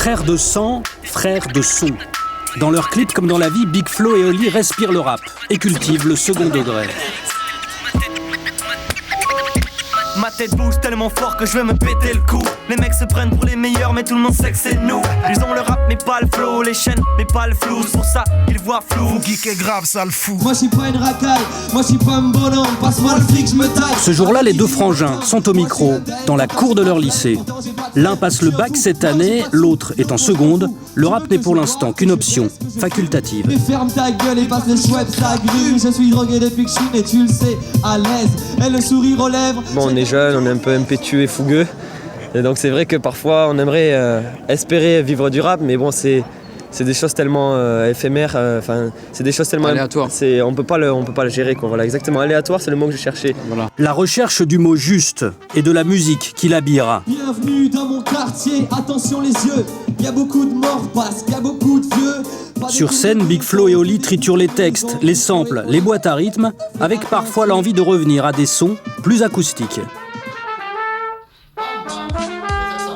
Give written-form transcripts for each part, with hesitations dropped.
Frères de sang, frères de son. Dans leurs clips comme dans la vie, Big Flo et Oli respirent le rap et cultivent le second degré. Ma tête bouge tellement fort que je vais me péter le cou. Les mecs se prennent pour les meilleurs mais tout le monde sait que c'est nous. Ils ont le rap mais pas le flow, les chaînes mais pas le flou. C'est pour ça qu'ils voient flou. Vous geek est grave, ça le fout. Moi je suis pas une racaille, moi je suis pas un bonhomme. Passe-moi le fric, je me taille. Ce jour-là, les deux frangins sont au micro, dans la cour de leur lycée. L'un passe le bac cette année, l'autre est en seconde. Le rap n'est pour l'instant qu'une option facultative. Mais ferme ta gueule et passe le chouette, ça grue. Je suis drogué depuis que je suis né, tu le sais, à l'aise. Et le sourire aux lèvres. Bon, on est jeune, on est un peu impétueux et fougueux. Et donc c'est vrai que parfois on aimerait espérer vivre du rap, mais bon c'est des choses tellement éphémères, c'est des choses tellement aléatoires. On peut pas le gérer quoi. Voilà, exactement, aléatoire, c'est le mot que je cherchais. Voilà. La recherche du mot juste et de la musique qui l'habillera. Bienvenue dans mon quartier, attention les yeux. Y a beaucoup de morts parce qu'il y a beaucoup de vieux. Sur scène, Big Flo et Oli triturent les textes, les samples, les boîtes à rythme, avec parfois l'envie de revenir à des sons plus acoustiques.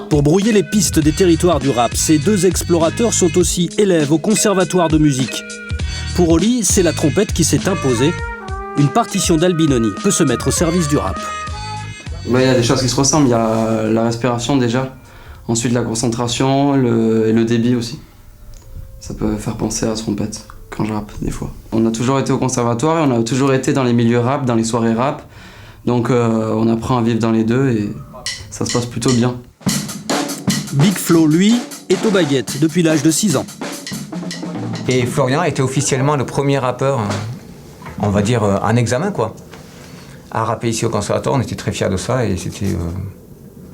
Pour brouiller les pistes des territoires du rap, ces deux explorateurs sont aussi élèves au conservatoire de musique. Pour Oli, c'est la trompette qui s'est imposée. Une partition d'Albinoni peut se mettre au service du rap. Il y a des choses qui se ressemblent, il y a la respiration déjà, ensuite la concentration et le débit aussi. Ça peut faire penser à la trompette quand je rappe des fois. On a toujours été au conservatoire et on a toujours été dans les milieux rap, dans les soirées rap. Donc on apprend à vivre dans les deux et ça se passe plutôt bien. Big Flo, lui, est aux baguettes depuis l'âge de 6 ans. Et Florian était officiellement le premier rappeur, on va dire, en examen, quoi. À rapper ici au conservatoire, on était très fiers de ça et c'était...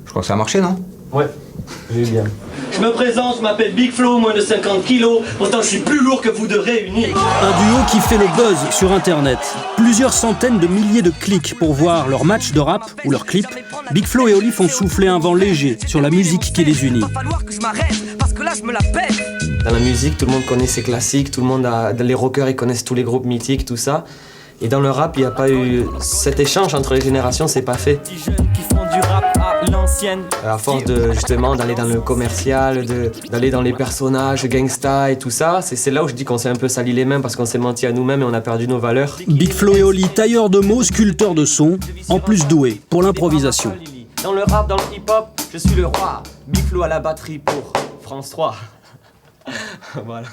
je crois que ça a marché, non? Ouais, j'ai eu bien. Je me présente, je m'appelle Big Flo, moins de 50 kilos. Pourtant je suis plus lourd que vous deux réunis. Un duo qui fait le buzz sur Internet. Plusieurs centaines de milliers de clics pour voir leur match de rap ou leur clip. Big Flo et Oli font souffler un vent léger sur la musique qui les unit. Va falloir que je m'arrête parce que là je me la pète. Dans la musique, tout le monde connaît ses classiques, tout le monde les rockers ils connaissent tous les groupes mythiques, tout ça. Et dans le rap, il n'y a pas eu cet échange entre les générations, c'est pas fait. Des jeunes qui font du rap à l'ancienne. À force de justement d'aller dans le commercial, d'aller dans les personnages gangsta et tout ça, c'est là où je dis qu'on s'est un peu sali les mains parce qu'on s'est menti à nous-mêmes et on a perdu nos valeurs. Big Flo et Oli, tailleurs de mots, sculpteurs de sons, en plus doués pour l'improvisation. Dans le rap, dans le hip-hop, je suis le roi. Big Flo à la batterie pour France 3. Voilà.